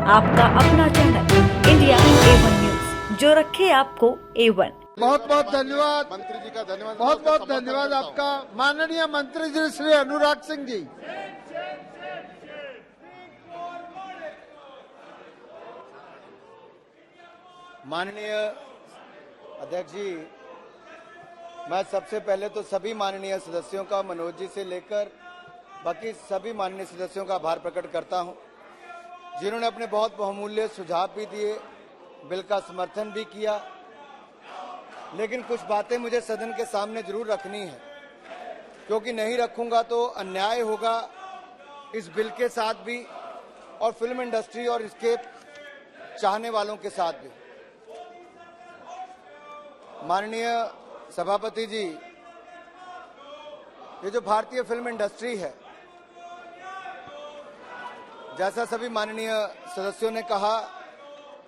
आपका अपना channel India A1 news, जो रखे आपको A1। बहुत बहुत धन्यवाद मंत्री जी का धन्यवाद। बहुत बहुत धन्यवाद आपका माननीय मंत्री जी श्री अनुराग सिंह जी। माननीय अध्यक्ष जी, मैं सबसे पहले तो सभी माननीय सदस्यों का, मनोज जी से लेकर बाकी सभी माननीय सदस्यों का आभार प्रकट करता हूं, जिन्होंने अपने बहुत बहुमूल्य सुझाव भी दिए, बिल का समर्थन भी किया। लेकिन कुछ बातें मुझे सदन के सामने जरूर रखनी है, क्योंकि नहीं रखूंगा तो अन्याय होगा इस बिल के साथ भी और फिल्म इंडस्ट्री और इसके चाहने वालों के साथ भी। माननीय सभापति जी, ये जो भारतीय फिल्म इंडस्ट्री है, जैसा सभी माननीय सदस्यों ने कहा,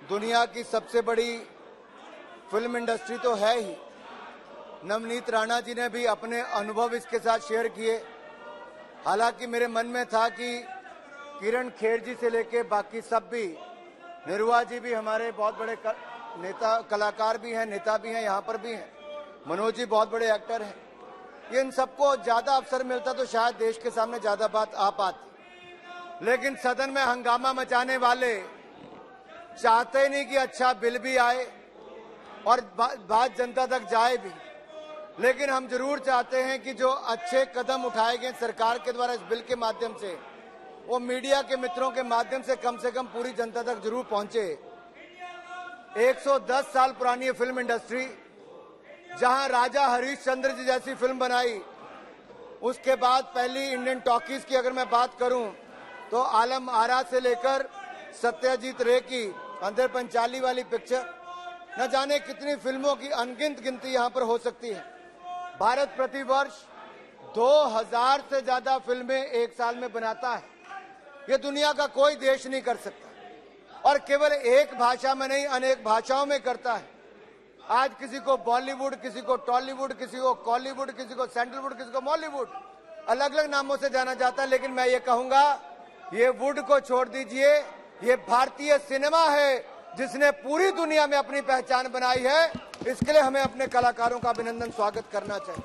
दुनिया की सबसे बड़ी फिल्म इंडस्ट्री तो है ही। नवनीत राणा जी ने भी अपने अनुभव इसके साथ शेयर किए। हालांकि मेरे मन में था कि किरण खेर जी से लेके बाकी सब भी, निरुआ जी भी हमारे बहुत बड़े नेता, कलाकार भी हैं, नेता भी हैं, यहाँ पर भी हैं, मनोज जी बहुत बड़े एक्टर हैं, ये इन सबको ज्यादा अवसर मिलता तो शायद देश के सामने ज्यादा बात आ पाती। लेकिन सदन में हंगामा मचाने वाले चाहते नहीं कि अच्छा बिल भी आए और बात जनता तक जाए भी। लेकिन हम जरूर चाहते हैं कि जो अच्छे कदम उठाए गए सरकार के द्वारा इस बिल के माध्यम से, वो मीडिया के मित्रों के माध्यम से कम पूरी जनता तक जरूर पहुंचे। 110 साल पुरानी ये फिल्म इंडस्ट्री, जहां राजा हरीशचंद्र जी जैसी फिल्म बनाई, उसके बाद पहली इंडियन टॉकीज की अगर मैं बात करूं तो आलम आरा से लेकर सत्यजीत रे की अंदर पंचाली वाली पिक्चर, न जाने कितनी फिल्मों की अनगिनत गिनती यहां पर हो सकती है। भारत प्रतिवर्ष 2000 से ज्यादा फिल्में एक साल में बनाता है। ये दुनिया का कोई देश नहीं कर सकता, और केवल एक भाषा में नहीं, अनेक भाषाओं में करता है। आज किसी को बॉलीवुड, किसी को टॉलीवुड, किसी को कॉलीवुड, किसी को सैंडलवुड, किसी को मॉलीवुड, अलग अलग नामों से जाना जाता है। लेकिन मैं ये कहूंगा, ये वुड को छोड़ दीजिए, ये भारतीय सिनेमा है जिसने पूरी दुनिया में अपनी पहचान बनाई है। इसके लिए हमें अपने कलाकारों का अभिनंदन, स्वागत करना चाहिए।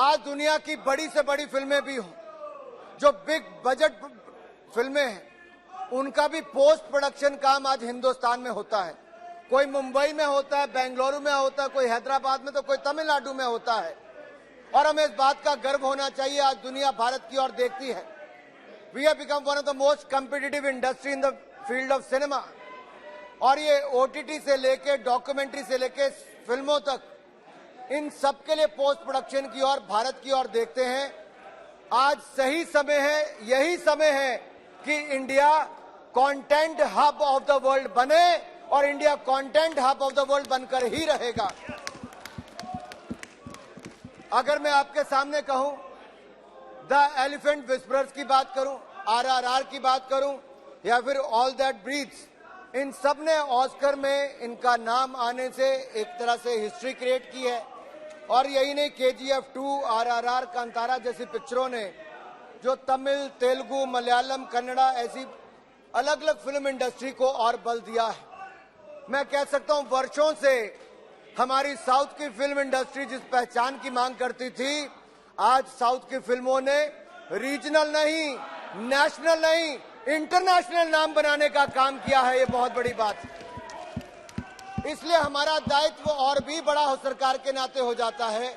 आज दुनिया की बड़ी से बड़ी फिल्में भी हों, जो बिग बजट फिल्में हैं, उनका भी पोस्ट प्रोडक्शन काम आज हिंदुस्तान में होता है। कोई मुंबई में होता है, बेंगलुरु में होता है, कोई हैदराबाद में, तो कोई तमिलनाडु में होता है। और हमें इस बात का गर्व होना चाहिए, आज दुनिया भारत की ओर देखती है। We have become one of the most competitive industry in the field of cinema. और ये OTT से लेके, डॉक्यूमेंट्री से लेके फिल्मों तक, इन सब के लिए पोस्ट प्रोडक्शन की ओर, भारत की ओर देखते हैं। आज सही समय है, यही समय है कि India content hub of the world बने, और India content hub of the world बनकर ही रहेगा। अगर मैं आपके सामने कहूं, द एलिफेंट विस्परर्स की बात करूं, RRR की बात करूं, या फिर ऑल दैट ब्रीथ्स, इन सब ने ऑस्कर में इनका नाम आने से एक तरह से हिस्ट्री क्रिएट की है। और यही नहीं, KGF 2, RRR, कांतारा जैसी पिक्चरों ने जो तमिल, तेलुगु, मलयालम, कन्नड़ा, ऐसी अलग अलग फिल्म इंडस्ट्री को और बल दिया है। मैं कह सकता हूं, वर्षों से हमारी साउथ की फिल्म इंडस्ट्री जिस पहचान की मांग करती थी, आज साउथ की फिल्मों ने रीजनल नहीं, नेशनल नहीं, इंटरनेशनल नाम बनाने का काम किया है। ये बहुत बड़ी बात है। इसलिए हमारा दायित्व और भी बड़ा हो सरकार के नाते हो जाता है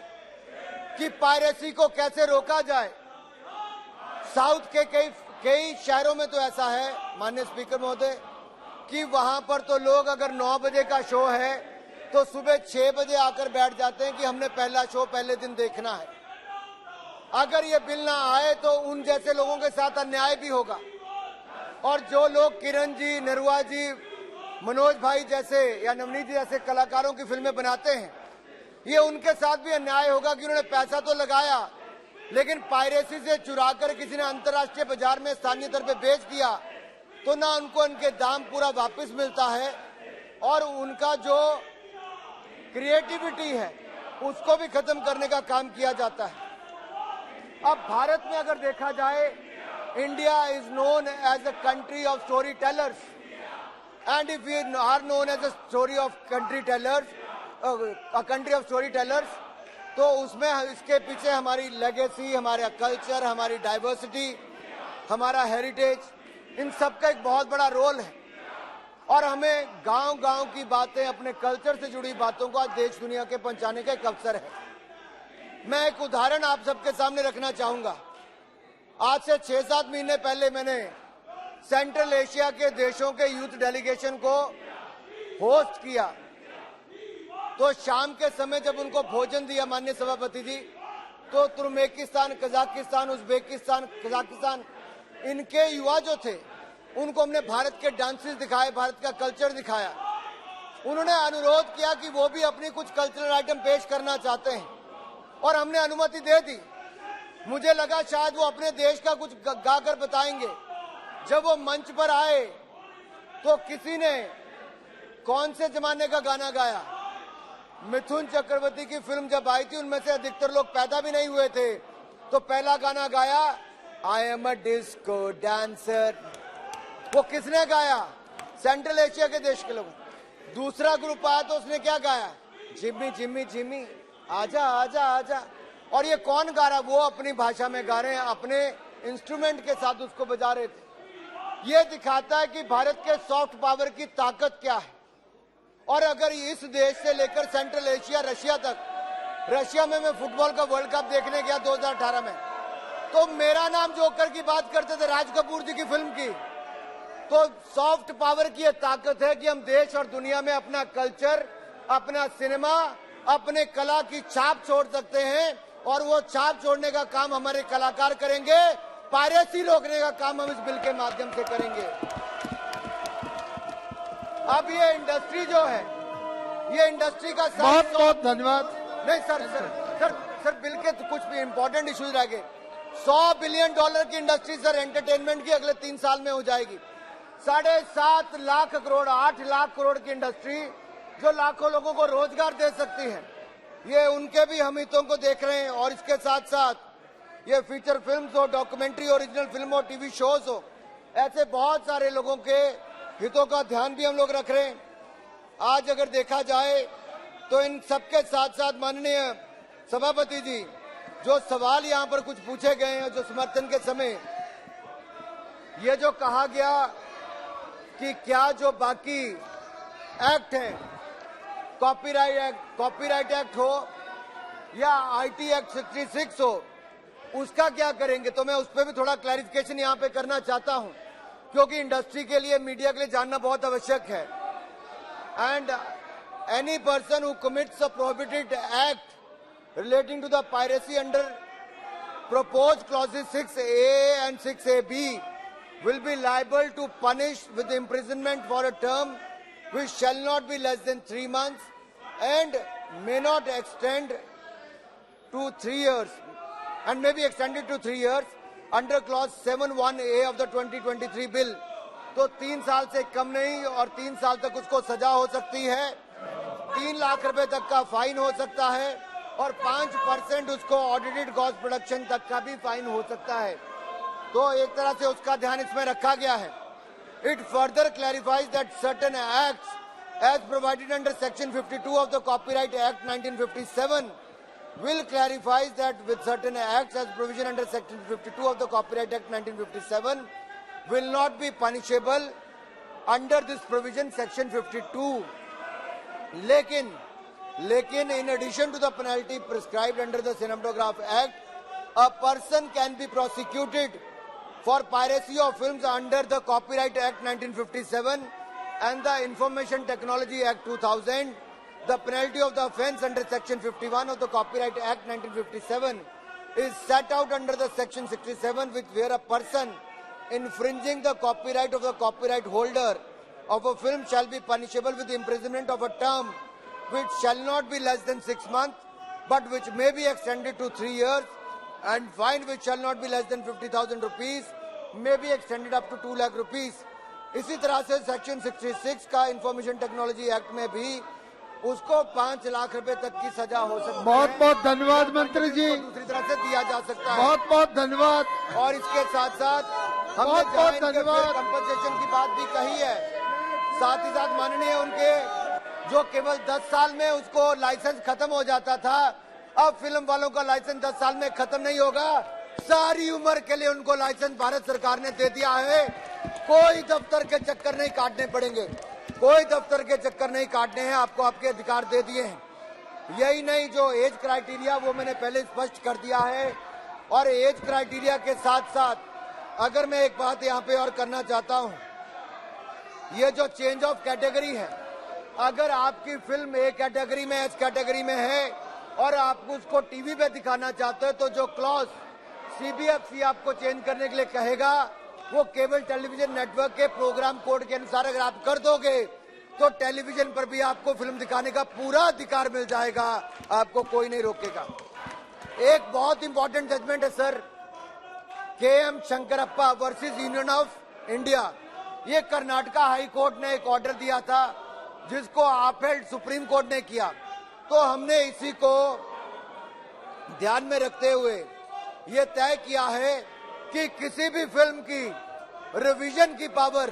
कि पायरेसी को कैसे रोका जाए। साउथ के कई शहरों में तो ऐसा है, माननीय स्पीकर महोदय, कि वहां पर तो लोग अगर 9 बजे का शो है तो सुबह 6 बजे आकर बैठ जाते हैं कि हमने पहला शो पहले दिन देखना है। अगर ये बिल ना आए तो उन जैसे लोगों के साथ अन्याय भी होगा, और जो लोग किरण जी, निरुआ जी, मनोज भाई जैसे या नवनीत जी जैसे कलाकारों की फिल्में बनाते हैं, ये उनके साथ भी अन्याय होगा कि उन्होंने पैसा तो लगाया, लेकिन पायरेसी से चुराकर किसी ने अंतर्राष्ट्रीय बाजार में स्थानीय दर पे बेच दिया, तो ना उनको उनके दाम पूरा वापस मिलता है, और उनका जो क्रिएटिविटी है उसको भी खत्म करने का काम किया जाता है। अब भारत में अगर देखा जाए India is known as a country of storytellers. And if we are known as a story of country tellers, a country of storytellers, तो उसमें इसके पीछे हमारी लेगेसी, हमारा कल्चर, हमारी डाइवर्सिटी, हमारा हेरिटेज, इन सब का एक बहुत बड़ा रोल है। और हमें गांव-गांव की बातें, अपने कल्चर से जुड़ी बातों को आज देश दुनिया के पहुंचाने का एक अवसर है। मैं एक उदाहरण आप सबके सामने रखना चाहूंगा। आज से 6-7 महीने पहले मैंने सेंट्रल एशिया के देशों के यूथ डेलीगेशन को होस्ट किया। तो शाम के समय जब उनको भोजन दिया माननीय सभापति जी, तो तुर्कमेनिस्तान, कजाकिस्तान, उज्बेकिस्तान, कजाकिस्तान, इनके युवा जो थे उनको हमने भारत के डांसेस दिखाए, भारत का कल्चर दिखाया। उन्होंने अनुरोध किया कि वो भी अपनी कुछ कल्चरल आइटम पेश करना चाहते हैं और हमने अनुमति दे दी। मुझे लगा शायद वो अपने देश का कुछ गाकर बताएंगे। जब वो मंच पर आए तो किसी ने कौन से जमाने का गाना गाया? मिथुन चक्रवर्ती की फिल्म जब आई थी उनमें से अधिकतर लोग पैदा भी नहीं हुए थे। तो पहला गाना गाया I am a disco dancer. वो किसने गाया? सेंट्रल एशिया के देश के लोग। दूसरा ग्रुप आया तो उसने क्या गाया? जिम्मी जिम्मी जिम्मी आजा आजा आजा। और ये कौन गा रहा? वो अपनी भाषा में गा रहे हैं, अपने इंस्ट्रूमेंट के साथ उसको बजा रहे थे। ये दिखाता है कि भारत के सॉफ्ट पावर की ताकत क्या है। और अगर इस देश से लेकर सेंट्रल एशिया, रशिया तक, रशिया में मैं फुटबॉल का वर्ल्ड कप देखने गया 2018 में, तो मेरा नाम जोकर की बात करते थे, राज कपूर जी की फिल्म की। तो सॉफ्ट पावर की ये ताकत है कि हम देश और दुनिया में अपना कल्चर, अपना सिनेमा, अपने कला की छाप छोड़ सकते हैं। और वो छाप छोड़ने का काम हमारे कलाकार करेंगे, पायरेसी रोकने का काम हम इस बिल के माध्यम से करेंगे। अब ये इंडस्ट्री जो है, ये इंडस्ट्री का बहुत बहुत धन्यवाद। नहीं सर बिल के तो कुछ भी इंपॉर्टेंट इश्यूज रह गए। $100 बिलियन की इंडस्ट्री सर एंटरटेनमेंट की अगले 3 साल में हो जाएगी। 7.5 लाख करोड़, 8 लाख करोड़ की इंडस्ट्री जो लाखों लोगों को रोजगार दे सकती है। ये उनके भी हम हितों को देख रहे हैं। और इसके साथ साथ ये फीचर फिल्म्स हो, डॉक्यूमेंट्री, ओरिजिनल फिल्म हो, टीवी शोज हो, ऐसे बहुत सारे लोगों के हितों का ध्यान भी हम लोग रख रहे हैं। आज अगर देखा जाए तो इन सबके साथ साथ माननीय सभापति जी, जो सवाल यहाँ पर कुछ पूछे गए हैं, जो समर्थन के समय ये जो कहा गया कि क्या जो बाकी एक्ट हैं, कॉपीराइट एक्ट हो या आईटी एक्ट 66 हो, उसका क्या करेंगे? तो मैं उस पर भी थोड़ा क्लैरिफिकेशन यहाँ पे करना चाहता हूँ, क्योंकि इंडस्ट्री के लिए, मीडिया के लिए जानना बहुत आवश्यक है। And any person who commits a prohibited act relating to the piracy under proposed clauses 6A and 6AB will be liable to punish with imprisonment for a term which shall not be less than 3 months and may not extend to 3 years and may be extended to 3 years under clause 7(1)A of the 2023 bill। तो 3 साल से कम नहीं और 3 साल तक उसको सजा हो सकती है, 3 लाख रुपए तक का फाइन हो सकता है और 5% उसको ऑडिटेड कॉस्ट प्रोडक्शन तक का भी फाइन हो सकता है। तो एक तरह से उसका ध्यान इसमें रखा गया है। It further clarifies that certain acts as provided under section 52 of the copyright act 1957 will clarifies that with certain acts as provision under section 52 of the Copyright Act 1957 will not be punishable under this provision section 52. लेकिन in addition to the penalty prescribed under the Cinematograph Act, a person can be prosecuted for piracy of films under the Copyright Act 1957 and the Information Technology Act 2000. The penalty of the offence under section 51 of the Copyright Act 1957 is set out under the section 67, which where a person infringing the copyright of the copyright holder of a film shall be punishable with imprisonment of a term which shall not be less than 6 months, but which may be extended to 3 years, and fine which shall not be less than 50,000 rupees, may be extended up to 2 lakh rupees. इसी तरह से section 66 का information technology act में भी उसको 5 लाख रुपए तक की सजा हो सकती है। बहुत बहुत धन्यवाद मंत्री जी, दूसरी तरह से दिया जा सकता है। बहुत बहुत धन्यवाद। और इसके साथ साथ हमने बहुत बहुत धन्यवाद। कंपनसेशन की बात भी कही है। साथ ही साथ माननीय उनके जो केवल 10 साल में उसको लाइसेंस खत्म हो जाता था, अब फिल्म वालों का लाइसेंस 10 साल में खत्म नहीं होगा, सारी उम्र के लिए उनको लाइसेंस भारत सरकार ने दे दिया है। कोई दफ्तर के चक्कर नहीं काटने पड़ेंगे, कोई दफ्तर के चक्कर नहीं काटने हैं, आपको आपके अधिकार दे दिए हैं। यही नहीं, जो एज क्राइटेरिया वो मैंने पहले स्पष्ट कर दिया है। और एज क्राइटेरिया के साथ साथ अगर मैं एक बात यहाँ पे और करना चाहता हूँ, ये जो चेंज ऑफ कैटेगरी है, अगर आपकी फिल्म ए कैटेगरी में एच कैटेगरी में है और आप उसको टीवी पे दिखाना चाहते हो, तो जो क्लॉज सीबीएफसी आपको चेंज करने के लिए कहेगा, वो केबल टेलीविजन नेटवर्क के प्रोग्राम कोड के अनुसार अगर आप कर दोगे तो टेलीविजन पर भी आपको फिल्म दिखाने का पूरा अधिकार मिल जाएगा, आपको कोई नहीं रोकेगा। एक बहुत इंपॉर्टेंट जजमेंट है sir, KM. Shankarappa versus union of India. ये कर्नाटका हाई कोर्ट ने एक ऑर्डर दिया था जिसको अपहेल्ड सुप्रीम कोर्ट ने किया, तो हमने इसी को ध्यान में रखते हुए ये तय किया है कि किसी भी फिल्म की रिवीजन की पावर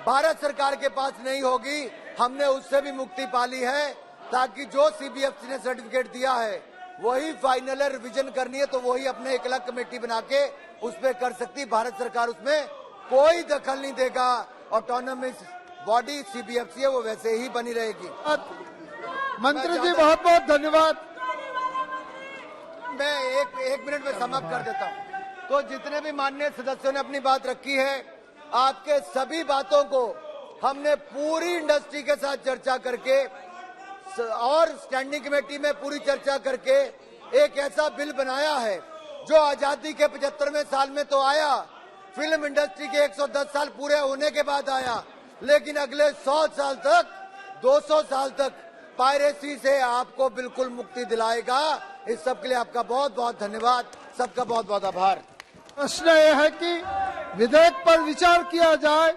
भारत सरकार के पास नहीं होगी। हमने उससे भी मुक्ति पा ली है, ताकि जो सीबीएफसी ने सर्टिफिकेट दिया है वही फाइनल है, रिवीजन करनी है तो वही अपने एक अलग कमेटी बना के उस पर कर सकती। भारत सरकार उसमें कोई दखल नहीं देगा। ऑटोनोमस बॉडी सीबीएफसी है, वो वैसे ही बनी रहेगी। मंत्री जी बहुत बहुत धन्यवाद। मैं एक मिनट में समाप्त कर देता हूँ। तो जितने भी माननीय सदस्यों ने अपनी बात रखी है, आपके सभी बातों को हमने पूरी इंडस्ट्री के साथ चर्चा करके और स्टैंडिंग कमेटी में पूरी चर्चा करके एक ऐसा बिल बनाया है जो आजादी के 75वें साल में तो आया, फिल्म इंडस्ट्री के 110 साल पूरे होने के बाद आया, लेकिन अगले 100 साल तक 200 साल तक पायरेसी से आपको बिल्कुल मुक्ति दिलाएगा। इस सब के लिए आपका बहुत बहुत धन्यवाद, सबका बहुत बहुत आभार। प्रश्न यह है कि विधेयक पर विचार किया जाए,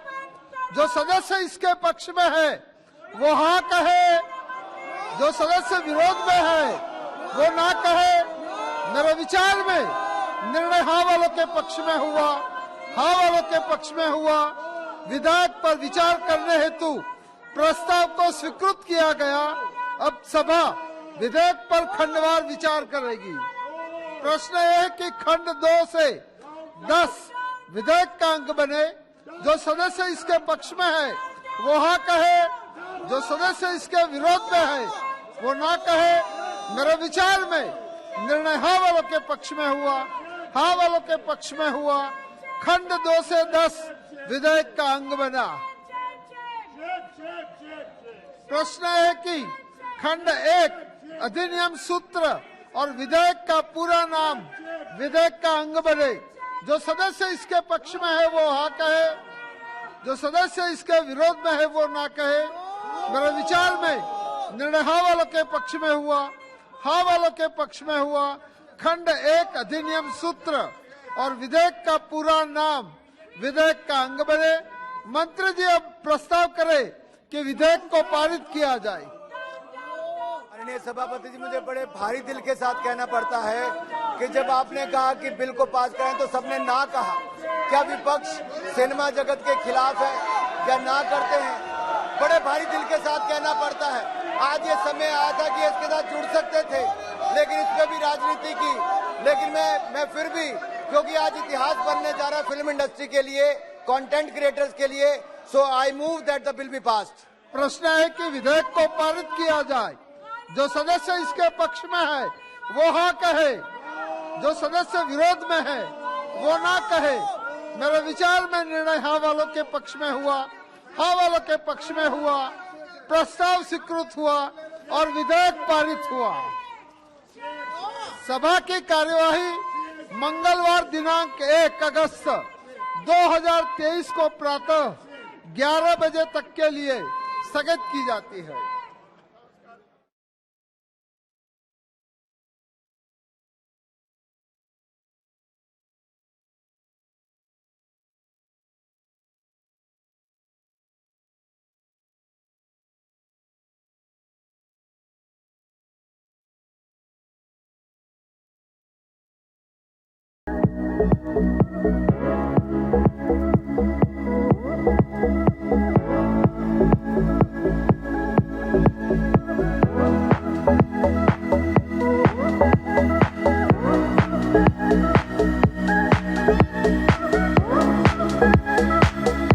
जो सदस्य इसके पक्ष में है वो हाँ कहे, जो सदस्य विरोध में है वो ना कहे। मेरे विचार में निर्णय हाँ वालों के पक्ष में हुआ, हाँ वालों के पक्ष में हुआ। विधेयक पर विचार करने हेतु प्रस्ताव को स्वीकृत किया गया। अब सभा विधेयक पर खंडवार विचार करेगी। प्रश्न यह है कि खंड 2 से 10 विधेयक का अंग बने। जो सदस्य इसके पक्ष में है वो हाँ कहे, जो सदस्य इसके विरोध में है वो ना कहे। मेरे विचार में निर्णय हाँ वालों के पक्ष में हुआ, हाँ वालों के पक्ष में हुआ। खंड 2 से 10 विधेयक का अंग बना। प्रश्न है कि खंड 1 अधिनियम सूत्र और विधेयक का पूरा नाम विधेयक का अंग बने। जो सदस्य इसके पक्ष में है वो हाँ कहे, जो सदस्य इसके विरोध में है वो ना कहे। मेरे विचार में निर्णय हाँ वालों के पक्ष में हुआ, हाँ वालों के पक्ष में हुआ। खंड 1 अधिनियम सूत्र और विधेयक का पूरा नाम विधेयक का अंग बने। मंत्री जी अब प्रस्ताव करें कि विधेयक को पारित किया जाए। माननीय सभापति जी, मुझे बड़े भारी दिल के साथ कहना पड़ता है कि जब आपने कहा कि बिल को पास करें तो सबने ना कहा। क्या विपक्ष सिनेमा जगत के खिलाफ है? क्या ना करते हैं? बड़े भारी दिल के साथ कहना पड़ता है। आज ये समय आया था कि इसके साथ जुड़ सकते थे, लेकिन इस पे भी राजनीति की। लेकिन मैं फिर भी, क्योंकि आज इतिहास बनने जा रहा है फिल्म इंडस्ट्री के लिए, कंटेंट क्रिएटर्स के लिए, so I move that the bill be passed. प्रश्न है कि विधेयक को पारित किया जाए। जो सदस्य इसके पक्ष में है वो हाँ कहे, जो सदस्य विरोध में है वो ना कहे। मेरे विचार में निर्णय हाँ वालों के पक्ष में हुआ, हाँ वालों के पक्ष में हुआ। प्रस्ताव स्वीकृत हुआ और विधेयक पारित हुआ। सभा की कार्यवाही मंगलवार दिनांक 1 अगस्त 2023 को प्रातः 11 बजे तक के लिए स्थगित की जाती है।